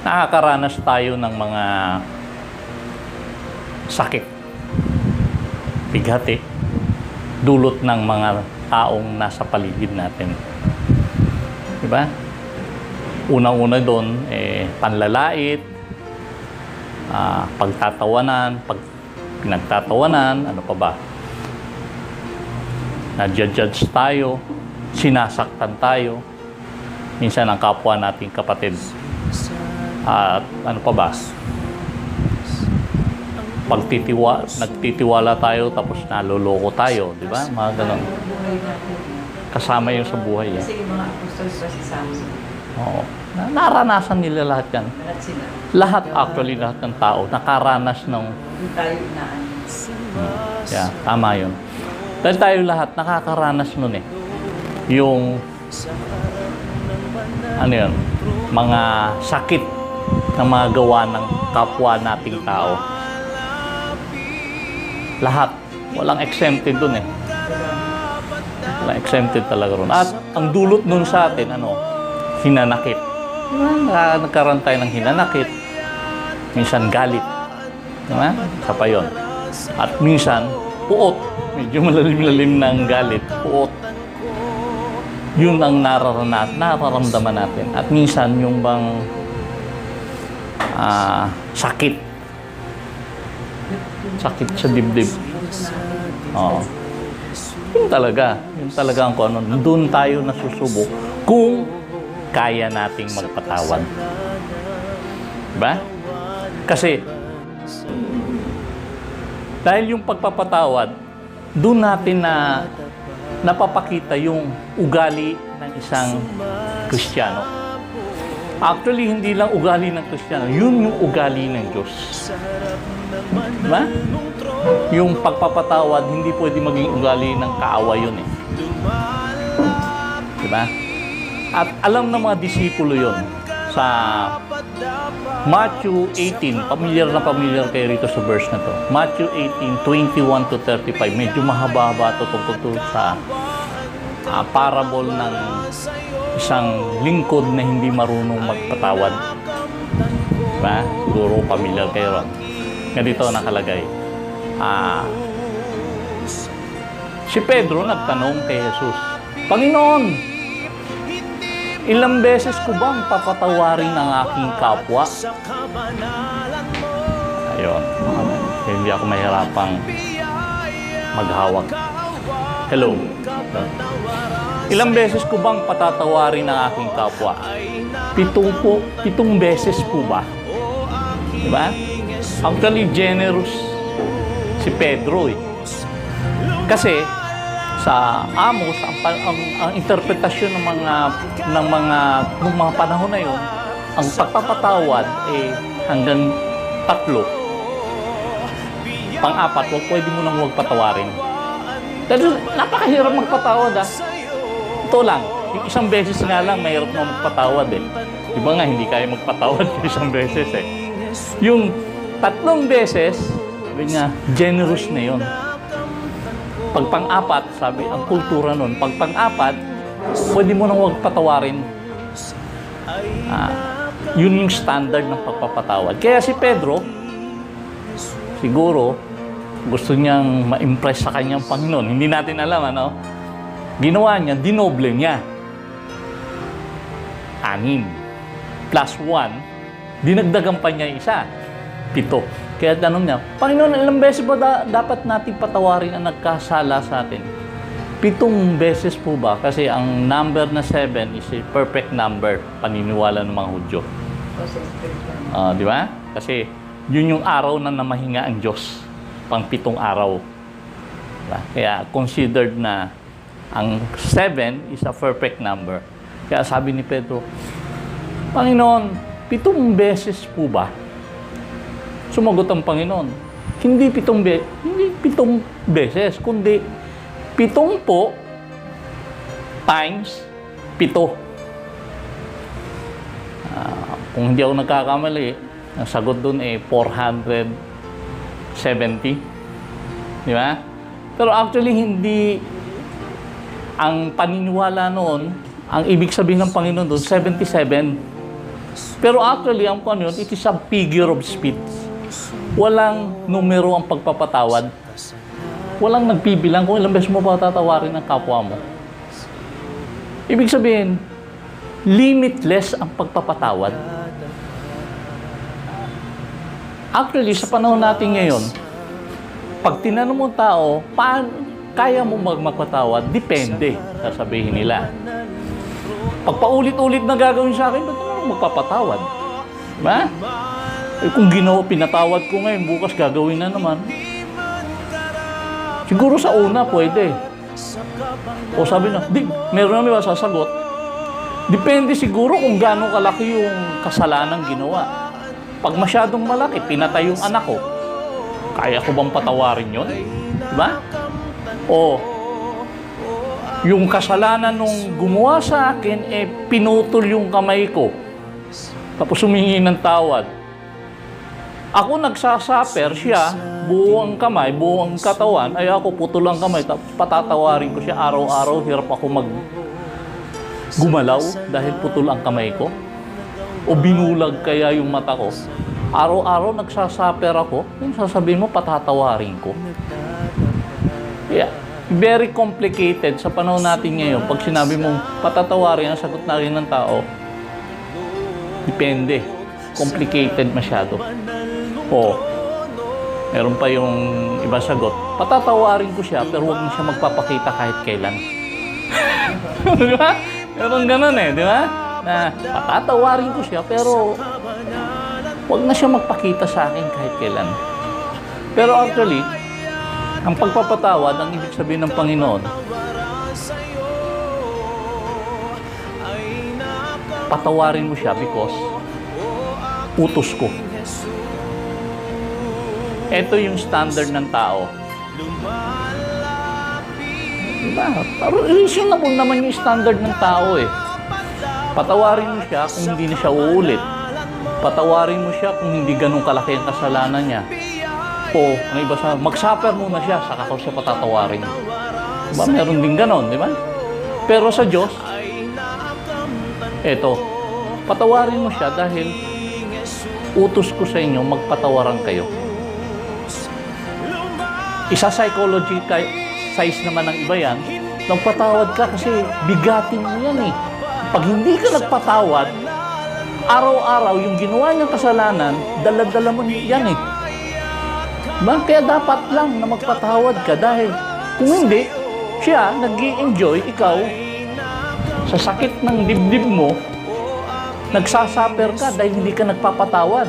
nakakaranas tayo ng mga sakit, bighati, dulot ng mga taong nasa paligid natin. Diba? Unang-una doon, panlalait, pagtatawanan, pinagtatawanan, ano pa ba? Nadjudge tayo, sinasaktan tayo, minsan ang kapwa nating kapatid. At ano pa ba? Nagtitiwala tayo tapos naloloko tayo, di ba? Mga ganun. Kasama yung sa buhay. Kasi yung mga apostles kasi sa amin. Oo. Naranasan nila lahat yan. Lahat sila. Lahat, actually, lahat ng tao nakaranas ng... Hindi tayo inaanis. Yeah, tama yun. Dahil tayo lahat nakakaranas nun eh. Yung... Ano yun? Mga sakit na mga gawa ng kapwa nating tao. Lahat. Walang exempted dun eh. Walang exempted talaga ron. At ang dulot nun sa atin, hinanakit. Nagkaroon tayo ng hinanakit. Minsan galit. Diba? Isa pa yun. At minsan, puot. Medyo malalim-lalim ng galit. Puot. Yun ang nararamdaman natin. At minsan, yung bang sakit. Sakit sa dibdib. Oo. Yun talaga ang kung ano. Doon tayo nasusubok kung kaya nating magpatawad. Diba? Kasi, dahil yung pagpapatawad, doon natin na napapakita yung ugali ng isang Kristiyano. Actually, hindi lang ugali ng Kristiyano, yun yung ugali ng Diyos. Diba? Yung pagpapatawad, hindi pwede maging ugali ng kaawa yun eh. Diba? At alam ng mga disipulo yun. Sa Matthew 18, pamilyar kayo rito sa verse na to. Matthew 18, 21 to 35. Medyo mahaba-haba ito tungkol sa parable ng isang lingkod na hindi marunong magpatawad. Diba? Siguro pamilyar kayo ron. Ganito nakalagay. Si Pedro nagtanong kay Jesus, Panginoon, ilang beses ko bang papatawarin ang aking kapwa? Ayun. Hindi ako mahirapang maghawak. Hello. Ilang beses ko bang patatawarin ang aking kapwa? 7 beses po ba? Diba? Actually, generous si Pedro eh. Kasi sa Amos, ang interpretasyon ng mga panahon na yon, ang pagpapatawad hanggang 3. Pang-4, pwede mo nang huwag patawarin. Dahil napakahirap magpatawad Ito lang, yung isang beses nga lang, mahirap na magpatawad eh. Diba nga, hindi kaya magpatawad yung isang beses eh. Yung 3 beses, sabi nga, generous na yon. Pag pang-4, sabi, ang kultura nun, pag pang-4, pwede mo nang huwag patawarin. Yun yung standard ng pagpapatawad. Kaya si Pedro, siguro, gusto niyang ma-impress sa kanyang Panginoon. Hindi natin alam, Ginawa niya, dinoble niya. 6 plus 1, dinagdagan pa niya isa. 7. Kaya tanong niya, Panginoon, ilang beses ba dapat nating patawarin ang nagkasala sa atin? 7 beses po ba? Kasi ang number na 7 is a perfect number, paniniwala ng mga Hudyo. Di ba? Kasi yun yung araw na namahinga ang Diyos, pang 7 araw. Diba? Kaya considered na ang 7 is a perfect number. Kaya sabi ni Pedro, Panginoon, 7 beses po ba? Sumagot ang Panginoon, hindi 7 beses, kundi 7 po times 7. Kung hindi ako nagkakamali, ang sagot doon 470. Di ba? Pero actually, hindi ang paniniwala noon, ang ibig sabihin ng Panginoon doon, 77. Pero actually, ang ano yun, it is a figure of speech. Walang numero ang pagpapatawad. Walang nagbibilang kung ilang beses mo pa tatawarin ang kapwa mo. Ibig sabihin, limitless ang pagpapatawad. Actually, sa panahon natin ngayon, pag tinanong mo tao, kaya mo magpatawad? Depende, sasabihin nila. Pag paulit-ulit na gagawin sa akin, ba't naman magpapatawad? Diba? Eh, kung pinatawad ko ngayon, bukas gagawin na naman. Siguro sa una, pwede. O sabi na, meron naman sasagot. Depende siguro kung gaano kalaki yung kasalanan ginawa. Pag masyadong malaki, pinatay yung anak ko, kaya ko bang patawarin yun? Diba? O, yung kasalanan nung gumawa sa akin, pinutol yung kamay ko. Tapos humingi ng tawad. Ako nagsasaper, siya, buo ang kamay, buo ang katawan, ay ako putol ang kamay, patatawarin ko siya araw-araw, hirap ako gumalaw dahil putol ang kamay ko. O binulag kaya yung mata ko. Araw-araw nagsasaper ako, yung sasabihin mo, patatawarin ko. Yeah. Very complicated sa panahon natin ngayon. Pag sinabi mong patatawarin, ang sagot na rin ng tao, depende. Complicated masyado. O, meron pa yung iba sagot, patatawarin ko siya, pero huwag niya siya magpapakita kahit kailan. Di ba? Meron ganun di ba? Na patatawarin ko siya, pero huwag na siya magpakita sa akin kahit kailan. Pero actually, ang pagpapatawad, ang ibig sabihin ng Panginoon, patawarin mo siya because utos ko. Ito yung standard ng tao. Diba? Reasonable naman yung standard ng tao Patawarin mo siya kung hindi na siya uulit. Patawarin mo siya kung hindi ganun kalaki ang kasalanan niya. O, ang iba sa, mag-suffer muna siya, saka ko siya patatawarin. Diba? Meron din ganon, di ba? Pero sa Diyos, eto, patawarin mo siya dahil utos ko sa inyo, magpatawaran kayo. Isa-psychology size naman ng iba yan, nagpatawad ka kasi bigatin mo yan Pag hindi ka nagpatawad, araw-araw yung ginawa niyang kasalanan, dala-dala mo yan Kaya dapat lang na magpatawad ka dahil kung hindi, siya nag-i-enjoy, ikaw, sa sakit ng dibdib mo, nagsasuffer ka dahil hindi ka nagpapatawad.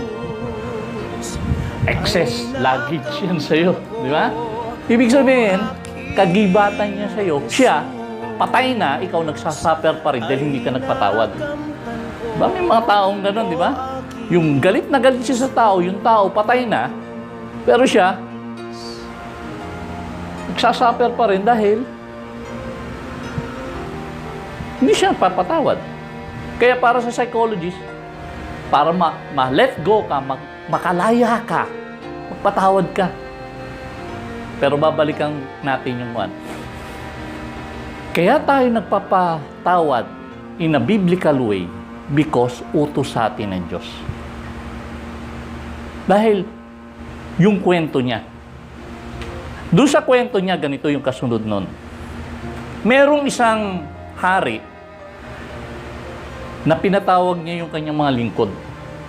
Excess luggage yan sa'yo, di ba? Ibig sabihin, kagibatan niya sa'yo, siya, patay na, ikaw nagsasuffer pa rin dahil hindi ka nagpatawad. Diba? May mga taong gano'n, di ba? Yung galit na galit siya sa tao, yung tao patay na, pero siya, nagsasuffer pa rin dahil hindi siya papatawad. Kaya para sa psychologist, para ma-let go ka, makalaya ka, magpatawad ka. Pero babalikan natin yung one. Kaya tayo nagpapatawad in a biblical way because utos sa atin ng Diyos. Dahil yung kwento niya. Doon sa kwento niya, ganito yung kasunod nun. Merong isang hari na pinatawag niya yung kanyang mga lingkod.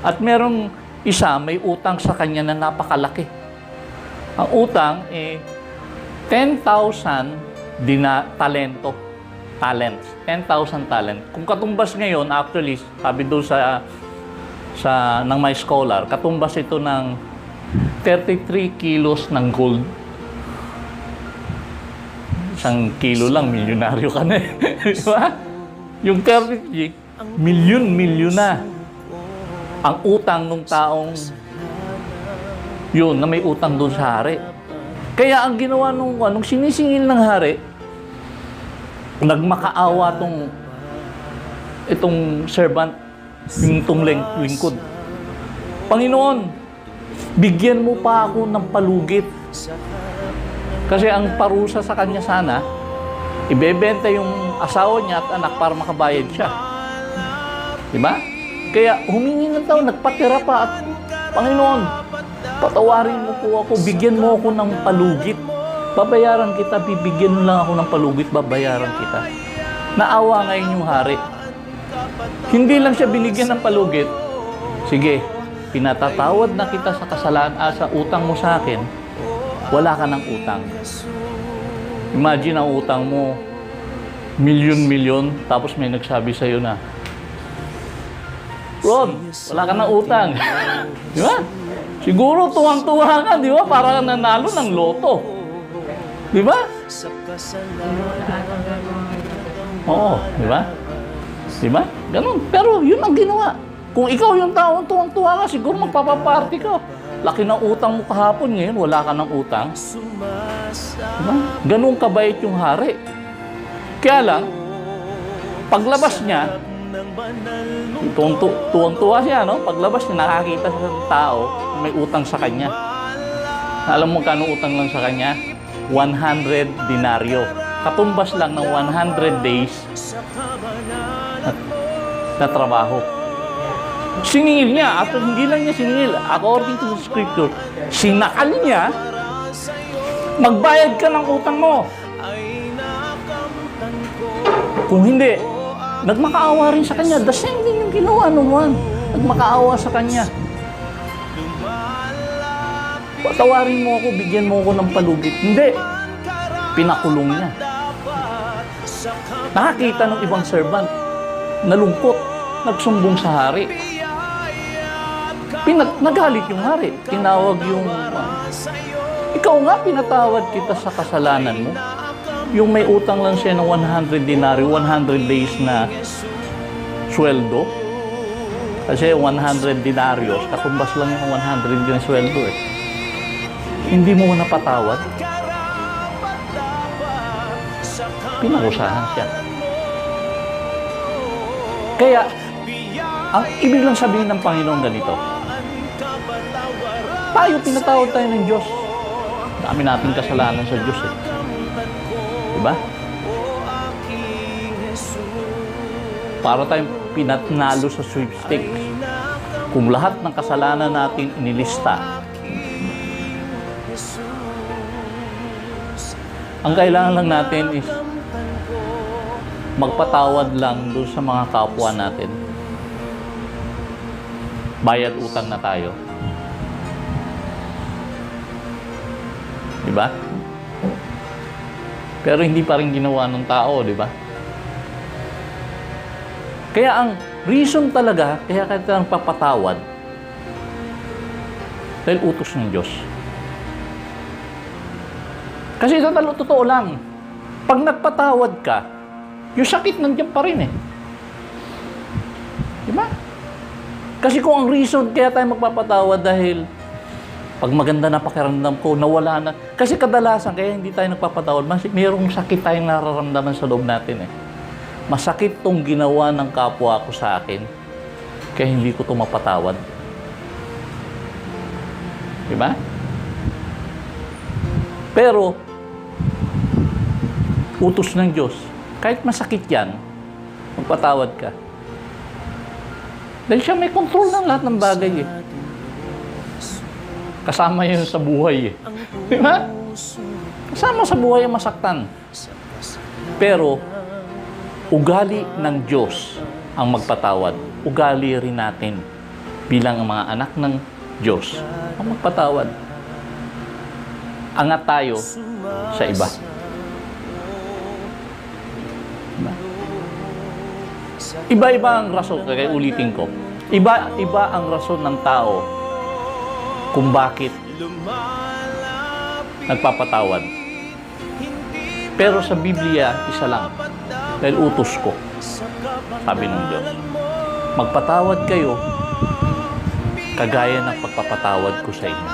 At merong isa may utang sa kanya na napakalaki. Ang utang 10,000 talents. 10,000 talent. Kung katumbas ngayon, actually, sabi doon ng my scholar, katumbas ito ng 33 kilos ng gold. Isang kilo lang, milyonaryo ka na Di ba? Yung 33, milyon na ang utang ng taong yun, na may utang doon sa hari. Kaya ang ginawa nung sinisingil ng hari, nagmakaawa itong servant, yung lingkod. Panginoon, bigyan mo pa ako ng palugit. Kasi ang parusa sa kanya sana, ibebenta yung asawa niya at anak para makabayad siya. Diba? Kaya humingi ng tao, nagpatira pa at Panginoon, patawarin mo po ako, bigyan mo ako ng palugit. Babayaran kita, bibigyan mo lang ako ng palugit, babayaran kita. Naawa ngayon yung hari. Hindi lang siya binigyan ng palugit. Sige, pinatatawad na kita sa kasalanan, sa utang mo sa akin, wala ka ng utang. Imagine ang utang mo, milyon-milyon, tapos may nagsabi sa'yo na, Ron, wala ka ng utang. Di ba? Siguro tuwang-tuwa ka, di ba? Para nanalo ng loto. Di ba? Oo, di ba? Di ba? Ganun. Pero yun ang ginawa. Kung ikaw yung taong tuwang-tuwa ka, siguro magpapaparty ka. Laki ng utang mo kahapon, ngayon wala ka ng utang. Diba? Ganun kabait yung hari. Kaya lang, paglabas niya, tuwang-tuwa siya, no? Paglabas niya, nakakita siya ng tao, may utang sa kanya. Alam mo kano utang lang sa kanya? 100 denaryo. Katumbas lang ng 100 days na trabaho. Siningil niya, at hindi lang niya siningil, according to the scripture, sinakal niya, magbayad ka ng utang mo. Kung hindi, nagmakaawa rin sa kanya. The same din yung ginawa nung Juan. Nagmakaawa sa kanya. Patawarin mo ako, bigyan mo ako ng palugit. Hindi. Pinakulong niya. Nakakita ng ibang servant, nalungkot, nagsumbong sa hari. Nagalit yung hari. Tinawag yung, ikaw nga, pinatawad kita sa kasalanan mo. Yung may utang lang siya ng 100 denaryo, 100 days na sweldo. Kasi 100 denaryo, katumbas lang yung 100 yung sweldo eh. Hindi mo napatawad. Pinarusahan siya. Kaya, ang ibig lang sabihin ng Panginoon ganito, tayo, pinatawad tayo ng Diyos. Dami nating kasalanan sa Diyos eh. Diba? Para tayong pinatnalo sa sweepstakes. Kung lahat ng kasalanan natin inilista, ang kailangan lang natin is magpatawad lang doon sa mga kapwa natin. Bayad utang na tayo. Diba? Pero hindi pa rin ginawa ng tao, di ba? Kaya ang reason talaga, kaya kita papatawad, dahil utos ng Diyos. Kasi totoo lang, pag nagpatawad ka, yung sakit nandiyan pa rin eh. Di ba? Kasi kung ang reason kaya tayo magpapatawad dahil pag maganda na pakiramdam ko, nawala na. Kasi kadalasan, kaya hindi tayo nagpapatawad, mayroong sakit tayong nararamdaman sa loob natin eh. Masakit tong ginawa ng kapwa ko sa akin, kaya hindi ko ito mapatawad. Diba? Pero, utos ng Diyos, kahit masakit yan, magpatawad ka. Dahil siya may control ng lahat ng bagay eh. Kasama yun sa buhay eh. Di ba? Kasama sa buhay ang masaktan. Pero, ugali ng Diyos ang magpatawad. Ugali rin natin bilang mga anak ng Diyos ang magpatawad. Angat tayo sa iba. Diba? Iba-iba ang rason, kaya ulitin ko. Iba-iba ang rason ng tao kung bakit nagpapatawad. Pero sa Biblia, isa lang. Dahil utos ko, sabi ng Diyos. Magpatawad kayo, kagaya ng pagpapatawad ko sa inyo.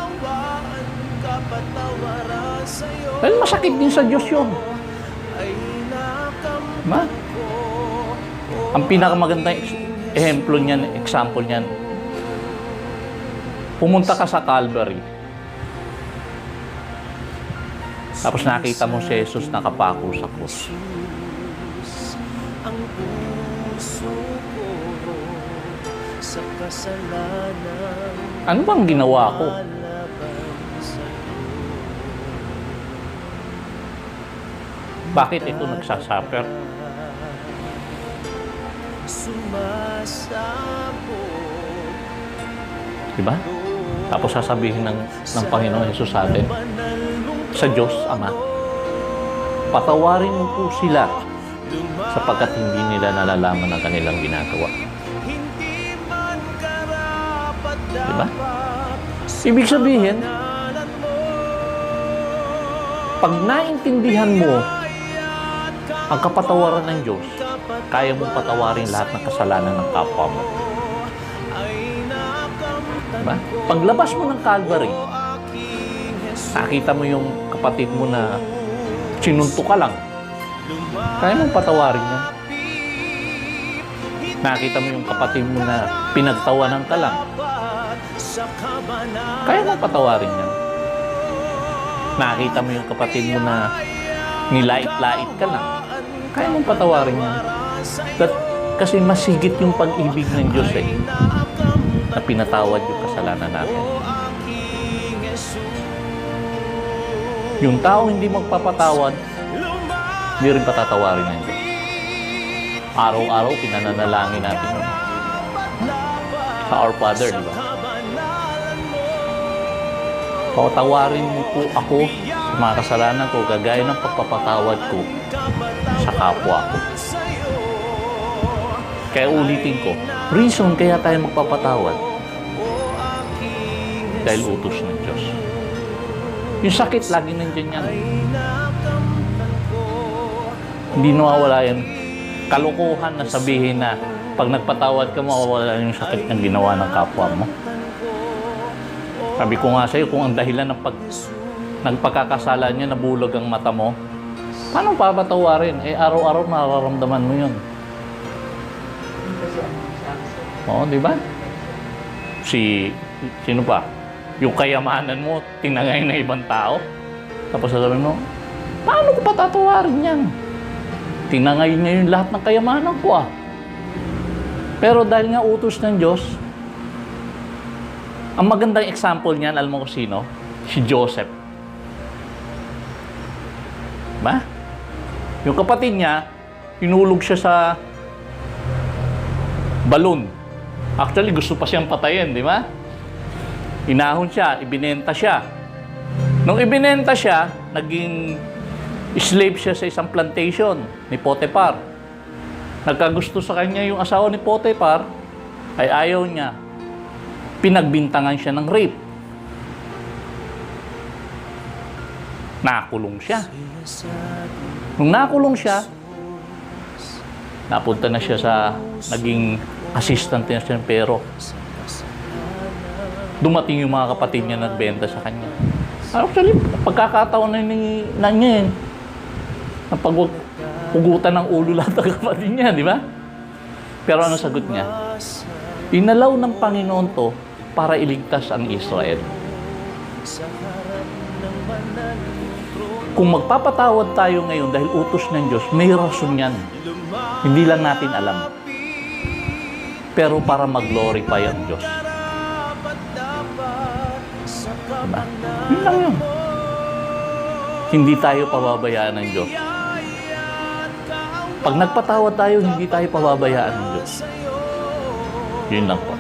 Dahil masakit din sa Diyos yun. Diba? Ang pinakamagandang ehemplo niyan, example niyan, pumunta ka sa Calvary. Tapos nakita mo si Jesus nakapako sa krus. Ano bang ginawa ko? Bakit ito nagsasuffer? Diba? Tapos sasabihin ng Panginoon Jesus sa atin, sa Diyos Ama, patawarin mo po sila sapagkat hindi nila nalalaman ang kanilang ginagawa. Diba? Ibig sabihin, pag naintindihan mo ang kapatawaran ng Diyos, kaya mong patawarin lahat ng kasalanan ng kapwa mo. Diba? Paglabas mo ng Calvary, nakita mo yung kapatid mo na sinunto ka lang, kaya mong patawarin yan. Nakita mo yung kapatid mo na pinagtawanan ka lang, kaya mong patawarin yan. Nakita mo yung kapatid mo na nilait-lait ka lang, kaya mong patawarin yan. Kasi masigit yung pag-ibig ng Diyos na pinatawad yung kasalanan natin. Yung tao hindi magpapatawad, hindi rin patatawarin ng Diyos. Araw-araw, pinananalangin natin yun. Sa Our Father, di ba? Patawarin mo po ako sa mga kasalanan ko, kagaya ng pagpapatawad ko sa kapwa ko. Kaya ulitin ko, reason kaya tayo magpapatawad dahil utos ng Diyos. Yung sakit, lagi nandiyan yan. Hindi nawawala yan. Kalokohan na sabihin na pag nagpatawad ka, mawawala yung sakit ng ginawa ng kapwa mo. Sabi ko nga sa'yo, kung ang dahilan ng nagpagkakasala niya, nabulog ang mata mo, paano papatawarin? Araw-araw nararamdaman mo yun. Oo, di ba? Sino pa? Yung kayamanan mo, tinangay na ibang tao. Tapos sasabihin mo, paano ko patatawarin yan? Tinangay niya yung lahat ng kayamanan ko Pero dahil nga utos ng Diyos, ang magandang example niyan, alam mo ko sino? Si Joseph. Ba? Yung kapatid niya, hinulog siya sa balon. Actually, gusto pa siyang patayin, di ba? Inahon siya, ibinenta siya. Nung ibinenta siya, naging slave siya sa isang plantation ni Potiphar. Nagkagusto sa kanya yung asawa ni Potiphar, ay ayaw niya. Pinagbintangan siya ng rape. Nakulong siya. Nung nakulong siya, napunta na siya sa naging assistant niya siya, pero dumating yung mga kapatid niya nagbenta sa kanya. Actually, pagkakataon na niya na paghugutan ng ulo lahat ng kapatid niya, di ba? Pero ano sagot niya? Inalaw ng Panginoon to para iligtas ang Israel. Kung magpapatawad tayo ngayon dahil utos ng Diyos, may rason yan. Hindi lang natin alam. Pero para mag-glorify ang Diyos. Diba? Yun lang yun. Hindi tayo pababayaan ng Diyos. Pag nagpatawad tayo, hindi tayo pababayaan ng Diyos. Yun lang po.